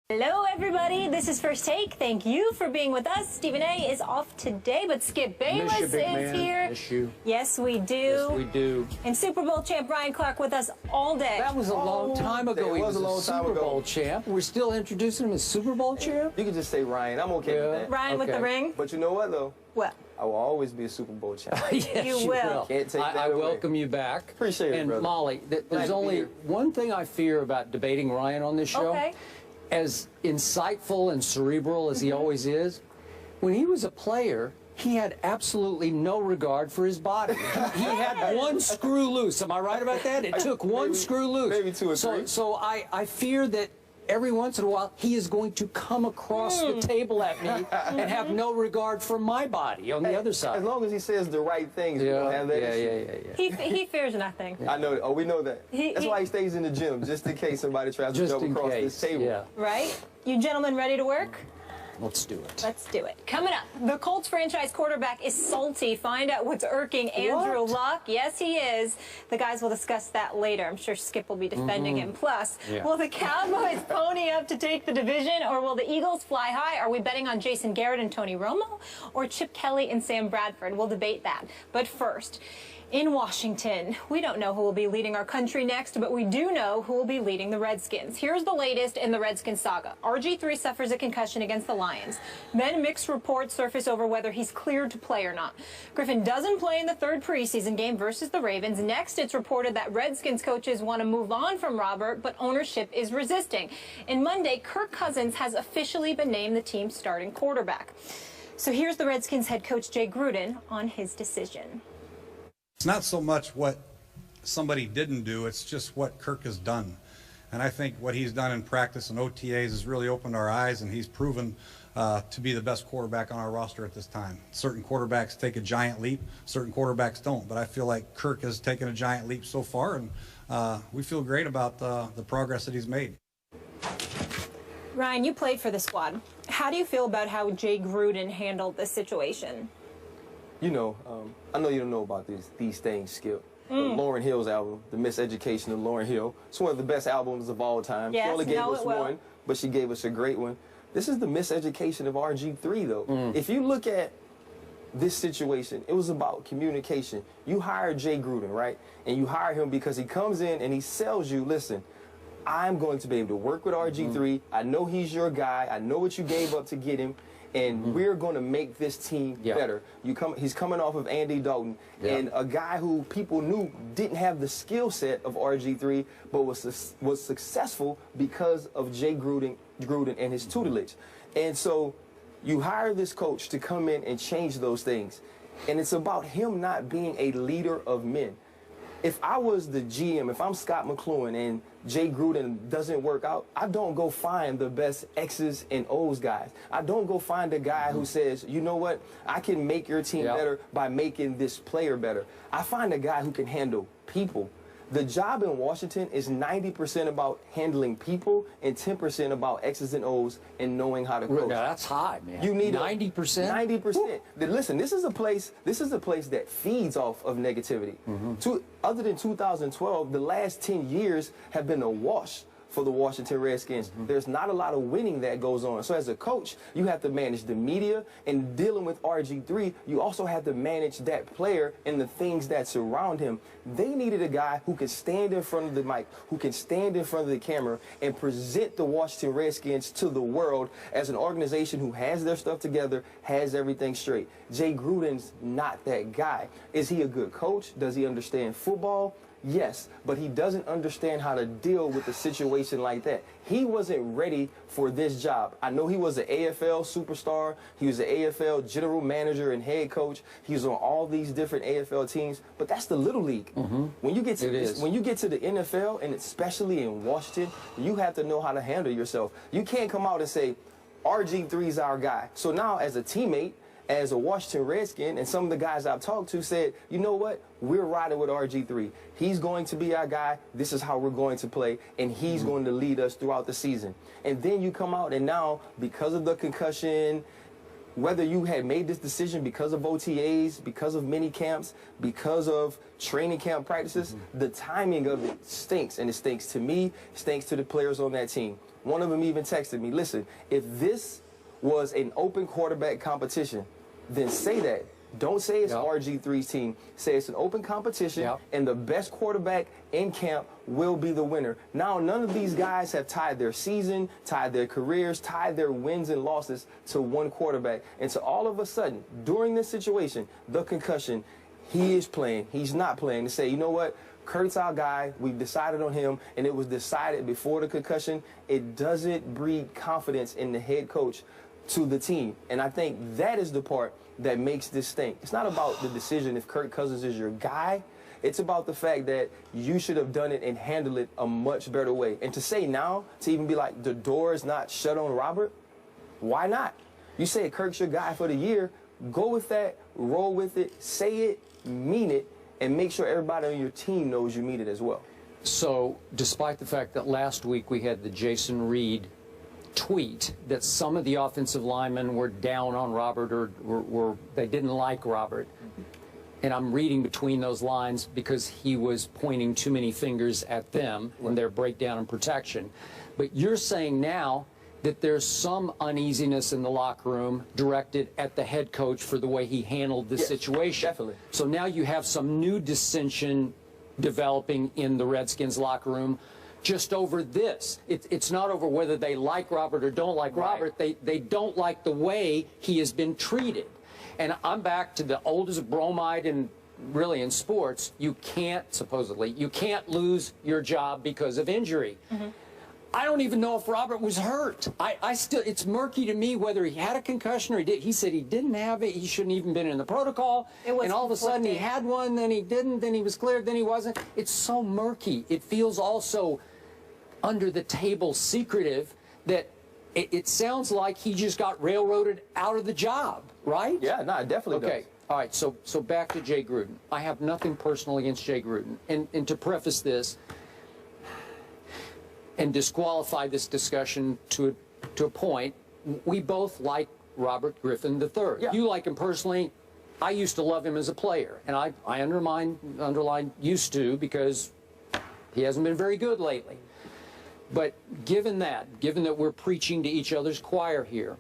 Hello, everybody. This is First Take. Thank you for being with us. Stephen A. is off today, but Skip Bayless is here. Miss you. Yes, we do. Yes, we do. And Super Bowl champ Ryan Clark with us all day. That was a long time ago. It was a long time ago. Super Bowl champ. We're still introducing him as Super Bowl champ? You can just say Ryan. I'm okay with that. Ryan with the ring. But you know what, though? What? I will always be a Super Bowl champ. Yes, You will. Can't take that I away. welcome you back. Appreciate it, and brother. Molly, there's Glad to be only here. one thing I fear about debating Ryan on this show. Okay. As insightful and cerebral as he always is, when he was a player, he had absolutely no regard for his body. He had one screw loose. Am I right about that? It took one screw loose. Maybe two or three. So I fear that every once in a while he is going to come across the table at me and have no regard for my body on the other side. As long as he says the right things, we don't have that issue. He fears nothing. I know. Oh, we know that. That's why he stays in the gym, just in case somebody tries to jump across this table. Yeah. Right? You gentlemen ready to work? Let's do it. Let's do it. Coming up, the Colts franchise quarterback is salty. Find out what's irking Andrew Luck. Yes, he is. The guys will discuss that later. I'm sure Skip will be defending him. Plus, will the Cowboys pony up to take the division, or will the Eagles fly high? Are we betting on Jason Garrett and Tony Romo, or Chip Kelly and Sam Bradford? We'll debate that. But first, in Washington, we don't know who will be leading our country next, but we do know who will be leading the Redskins. Here's the latest in the Redskins saga. RG3 suffers a concussion against the Lions. Then mixed reports surface over whether he's cleared to play or not. Griffin doesn't play in the third preseason game versus the Ravens. Next, it's reported that Redskins coaches want to move on from Robert, but ownership is resisting. And Monday, Kirk Cousins has officially been named the team's starting quarterback. So here's the Redskins head coach Jay Gruden on his decision. It's not so much what somebody didn't do, it's just what Kirk has done. And I think what he's done in practice and OTAs has really opened our eyes, and he's proven to be the best quarterback on our roster at this time. Certain quarterbacks take a giant leap, certain quarterbacks don't. But I feel like Kirk has taken a giant leap so far, and we feel great about the progress that he's made. Ryan, you played for the squad. How do you feel about how Jay Gruden handled this situation? You know, I know you don't know about these things, Skip. Lauryn Hill's album, The Miseducation of Lauryn Hill. It's one of the best albums of all time. Yes, she only gave us will. one, but she gave us a great one. This is the miseducation of RG3, though. If you look at this situation, it was about communication. You hire Jay Gruden, right? And you hire him because he comes in and he sells you, listen, I'm going to be able to work with RG3. I know he's your guy. I know what you gave up to get him. And we're going to make this team better. He's coming off of Andy Dalton, and a guy who people knew didn't have the skill set of RG3, but was successful because of Jay Gruden and his tutelage. And so you hire this coach to come in and change those things. And it's about him not being a leader of men. If I was the GM, if I'm Scott McCloughan and Jay Gruden doesn't work out, I don't go find the best X's and O's guys. I don't go find a guy who says, you know what, I can make your team better by making this player better. I find a guy who can handle people. The job in Washington is 90% about handling people and 10% about X's and O's and knowing how to coach. Now, that's high, man. You need 90%? 90%. Listen, this is a place that feeds off of negativity. Other than 2012, the last 10 years have been a wash for the Washington Redskins. There's not a lot of winning that goes on. So as a coach, you have to manage the media, and dealing with RG3, you also have to manage that player and the things that surround him. They needed a guy who can stand in front of the mic, who can stand in front of the camera and present the Washington Redskins to the world as an organization who has their stuff together, has everything straight. Jay Gruden's not that guy. Is he a good coach? Does he understand football? Yes, but he doesn't understand how to deal with a situation like that. He wasn't ready for this job. I know he was an AFL superstar. He was an AFL general manager and head coach. He was on all these different AFL teams, but that's the little league. When you get to the NFL, and especially in Washington, you have to know how to handle yourself. You can't come out and say, RG3's our guy. So now as a teammate, as a Washington Redskin, and some of the guys I've talked to said, you know what, we're riding with RG3. He's going to be our guy. This is how we're going to play, and he's going to lead us throughout the season. And then you come out, and now, because of the concussion, whether you had made this decision because of OTAs, because of mini camps, because of training camp practices, the timing of it stinks. And it stinks to me, it stinks to the players on that team. One of them even texted me, listen, if this was an open quarterback competition, then say that. Don't say it's RG3's team. Say it's an open competition, and the best quarterback in camp will be the winner. Now, none of these guys have tied their season, tied their careers, tied their wins and losses to one quarterback. And so all of a sudden, during this situation, the concussion, he is playing, he's not playing, to say, you know what, Kirk's our guy, we've decided on him, and it was decided before the concussion, it doesn't breed confidence in the head coach to the team. And I think that is the part that makes this stink. It's not about the decision if Kirk Cousins is your guy. It's about the fact that you should have done it and handled it a much better way. And to say now, to even be like, the door is not shut on Robert, why not? You say Kirk's your guy for the year, go with that, roll with it, say it, mean it, and make sure everybody on your team knows you mean it as well. So, despite the fact that last week we had the Jason Reed tweet that some of the offensive linemen were down on Robert or they didn't like Robert, and I'm reading between those lines because he was pointing too many fingers at them in their breakdown and protection. But you're saying now that there's some uneasiness in the locker room directed at the head coach for the way he handled this situation. Definitely. So now you have some new dissension developing in the Redskins locker room just over this. It's not over whether they like Robert or don't like Robert. They don't like the way he has been treated. And I'm back to the oldest bromide in really in sports. You can't, supposedly, you can't lose your job because of injury. I don't even know if Robert was hurt. I still, it's murky to me whether he had a concussion or he did. He said he didn't have it. He shouldn't even been in the protocol. And all of a sudden he had one, then he didn't, then he was cleared, then he wasn't. It's so murky. It feels also under the table secretive that it sounds like he just got railroaded out of the job, right? Yeah, no, it definitely does. Okay. All right, so back to Jay Gruden. I have nothing personal against Jay Gruden. And to preface this and disqualify this discussion to a point, we both like Robert Griffin III. Yeah. You like him personally. I used to love him as a player, and I underline used to because he hasn't been very good lately. But given that we're preaching to each other's choir here,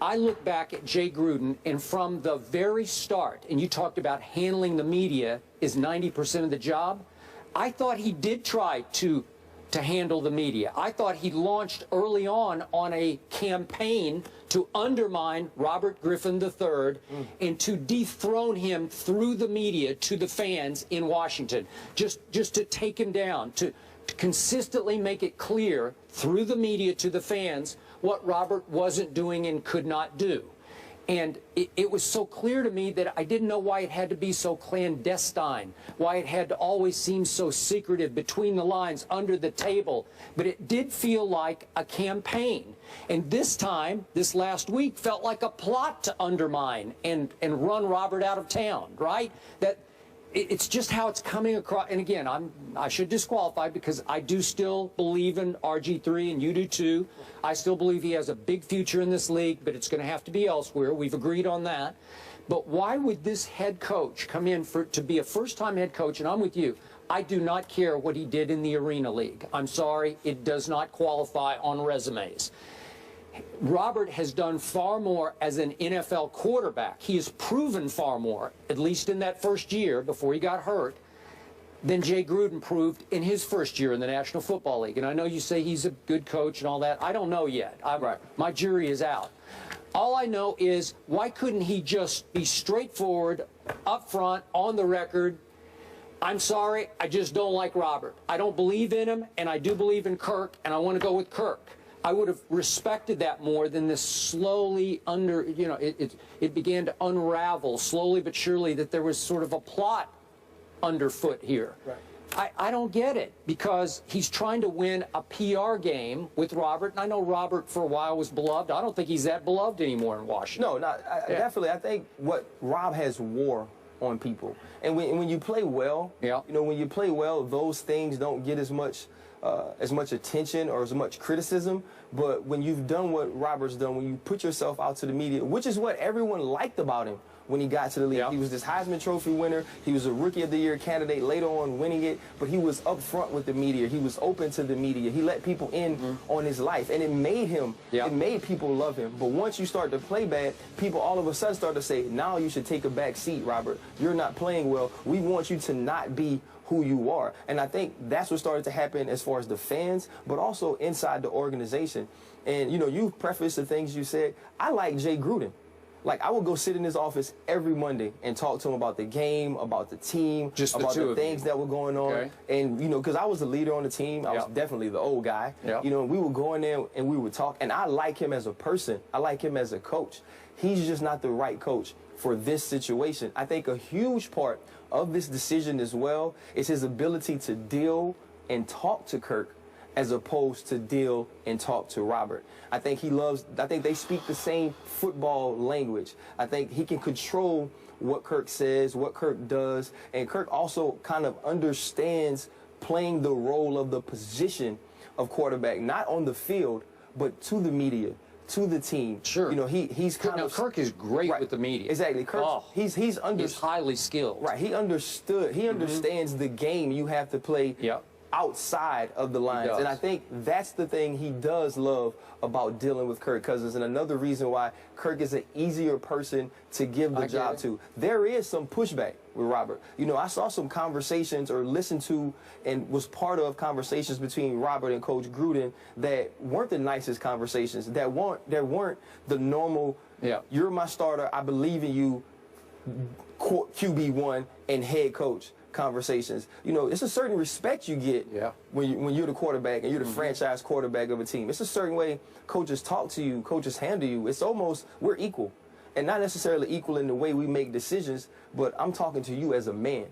I look back at Jay Gruden, and from the very start, and you talked about handling the media is 90% of the job, I thought he did try to handle the media. I thought he launched early on a campaign to undermine Robert Griffin III and to dethrone him through the media to the fans in Washington, just to take him down, to consistently make it clear through the media to the fans what Robert wasn't doing and could not do. And it was so clear to me that I didn't know why it had to be so clandestine, why it had to always seem so secretive between the lines, under the table. But it did feel like a campaign. And this time, this last week, felt like a plot to undermine and run Robert out of town, right? It's just how it's coming across. And again, I should disqualify because I do still believe in RG3, and you do too. I still believe he has a big future in this league, but it's going to have to be elsewhere. We've agreed on that. But why would this head coach come in to be a first-time head coach? And I'm with you. I do not care what he did in the Arena League. I'm sorry. It does not qualify on resumes. Robert has done far more as an NFL quarterback. He has proven far more, at least in that first year before he got hurt, than Jay Gruden proved in his first year in the National Football League. And I know you say he's a good coach and all that. I don't know yet. My jury is out. All I know is, why couldn't he just be straightforward, up front, on the record? I'm sorry, I just don't like Robert. I don't believe in him, and I do believe in Kirk, and I want to go with Kirk. I would have respected that more than this slowly it began to unravel slowly but surely that there was sort of a plot underfoot here. Right. I don't get it, because he's trying to win a PR game with Robert, and I know Robert for a while was beloved. I don't think he's that beloved anymore in Washington. No, definitely. I think what Rob has wore on people, and when you play well, when you play well, those things don't get as much as much attention or as much criticism. But when you've done what Robert's done, when you put yourself out to the media, which is what everyone liked about him when he got to the league. He was this Heisman Trophy winner. He was a Rookie of the Year candidate, later on winning it. But he was up front with the media. He was open to the media. He let people in on his life. And it made him, it made people love him. But once you start to play bad, people all of a sudden start to say, now you should take a back seat, Robert. You're not playing well. We want you to not be who you are. And I think that's what started to happen as far as the fans, but also inside the organization. And, you know, you prefaced the things you said. I like Jay Gruden. Like, I would go sit in his office every Monday and talk to him about the game, about the team, about the things that were going on. Okay. And, you know, because I was the leader on the team. I was definitely the old guy. You know, we would go in there and we would talk. And I like him as a person. I like him as a coach. He's just not the right coach for this situation. I think a huge part of this decision as well is his ability to deal and talk to Kirk as opposed to deal and talk to Robert. I think they speak the same football language. I think he can control what Kirk says, what Kirk does, and Kirk also kind of understands playing the role of the position of quarterback, not on the field, but to the media, to the team. Sure. You know, he's kind of... Kirk is great with the media. Exactly. Kirk, he's highly skilled. Right. He understands the game you have to play outside of the lines. And I think that's the thing he does love about dealing with Kirk Cousins, and another reason why Kirk is an easier person to give the job to. There is some pushback with Robert. You know, I saw some conversations or listened to and was part of conversations between Robert and Coach Gruden that weren't the nicest conversations, that weren't the normal, you're my starter, I believe in you, QB1 and head coach conversations. You know, it's a certain respect you get when you're the quarterback and you're the franchise quarterback of a team. It's a certain way coaches talk to you, coaches handle you. It's almost, we're equal. And not necessarily equal in the way we make decisions, but I'm talking to you as a man.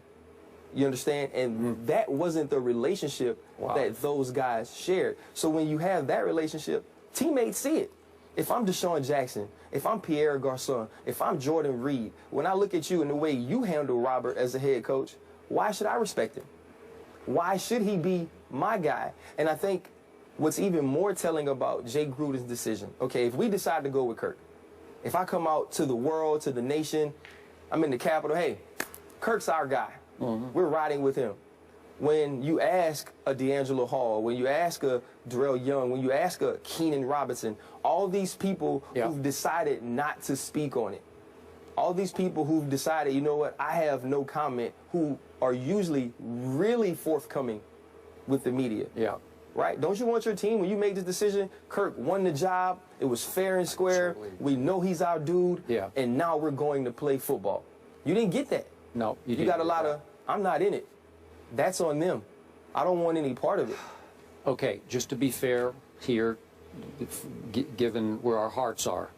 You understand? And that wasn't the relationship that those guys shared. So when you have that relationship, teammates see it. If I'm Deshaun Jackson, if I'm Pierre Garçon, if I'm Jordan Reed, when I look at you and the way you handle Robert as a head coach, why should I respect him? Why should he be my guy? And I think what's even more telling about Jay Gruden's decision, okay, if we decide to go with Kirk, if I come out to the world, to the nation, I'm in the Capitol, hey, Kirk's our guy. We're riding with him. When you ask a D'Angelo Hall, when you ask a Darrell Young, when you ask a Keenan Robinson, all these people who've decided not to speak on it, all these people who've decided, you know what, I have no comment, who are usually really forthcoming with the media. Right? Don't you want your team, when you make this decision, Kirk won the job, it was fair and square, we know he's our dude, and now we're going to play football. You didn't get that. No, you got a lot of, I'm not in it. That's on them. I don't want any part of it. Okay, just to be fair here, given where our hearts are,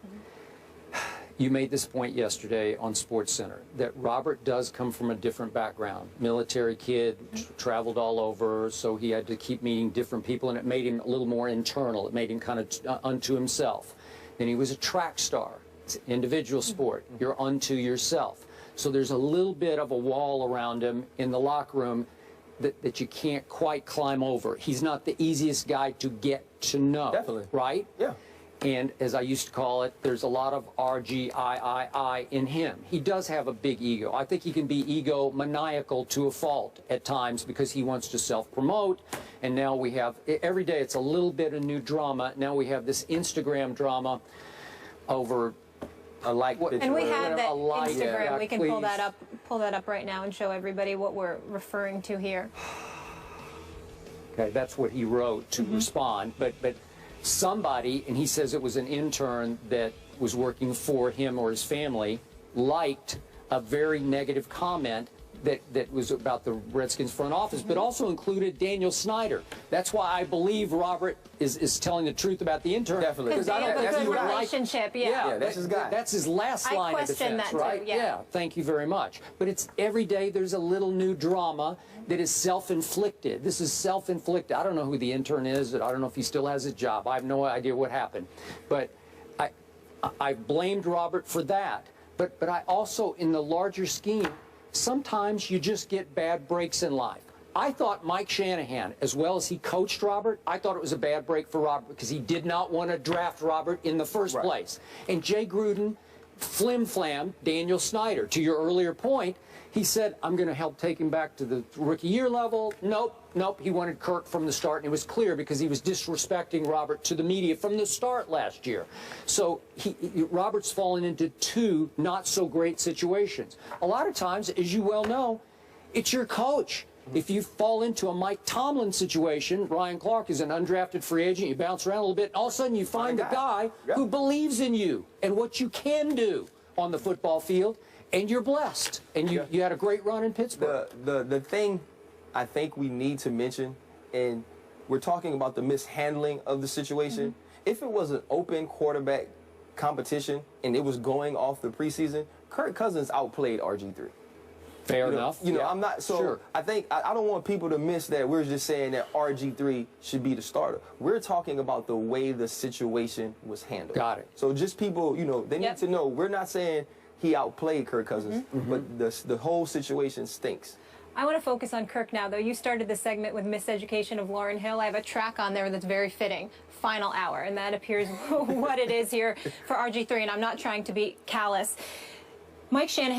you made this point yesterday on SportsCenter, that Robert does come from a different background. Military kid, traveled all over, so he had to keep meeting different people, and it made him a little more internal. It made him kind of unto himself. Then he was a track star. It's an individual sport. You're unto yourself. So there's a little bit of a wall around him in the locker room that you can't quite climb over. He's not the easiest guy to get to know. Definitely. Right? Yeah. And as I used to call it, there's a lot of RGIII in him. He does have a big ego. I think he can be egomaniacal to a fault at times because he wants to self-promote. And now we have, every day it's a little bit of new drama. Now we have this Instagram drama over a like picture. And we have that Instagram. Yeah, we can pull that up right now and show everybody what we're referring to here. Okay, that's what he wrote to respond. But somebody, and he says it was an intern that was working for him or his family, liked a very negative comment that was about the Redskins front office, but also included Daniel Snyder. That's why I believe Robert is telling the truth about the intern. Definitely. Because they have a good relationship, Yeah, that's his guy. That's his last line of defense, right? Yeah, thank you very much. But it's every day there's a little new drama that is self-inflicted. This is self-inflicted. I don't know who the intern is. I don't know if he still has a job. I have no idea what happened. But I blamed Robert for that. But I also, in the larger scheme, sometimes you just get bad breaks in life. I thought Mike Shanahan, as well as he coached Robert, I thought it was a bad break for Robert because he did not want to draft Robert in the first place. And Jay Gruden flim-flam Daniel Snyder. To your earlier point, he said, I'm going to help take him back to the rookie year level. Nope. He wanted Kirk from the start, and it was clear because he was disrespecting Robert to the media from the start last year. So Robert's fallen into two not-so-great situations. A lot of times, as you well know, it's your coach. If you fall into a Mike Tomlin situation, Ryan Clark is an undrafted free agent, you bounce around a little bit, and all of a sudden you find a guy who believes in you and what you can do on the football field, and you're blessed. And you had a great run in Pittsburgh. The thing I think we need to mention, and we're talking about the mishandling of the situation, if it was an open quarterback competition and it was going off the preseason, Kirk Cousins outplayed RG3. Fair enough. I'm not, so I think, I don't want people to miss that we're just saying that RG3 should be the starter. We're talking about the way the situation was handled. Got it. So just people, they need to know, we're not saying he outplayed Kirk Cousins, but the whole situation stinks. I want to focus on Kirk now, though. You started the segment with Miseducation of Lauryn Hill. I have a track on there that's very fitting, Final Hour, and that appears what it is here for RG3, and I'm not trying to be callous. Mike Shanahan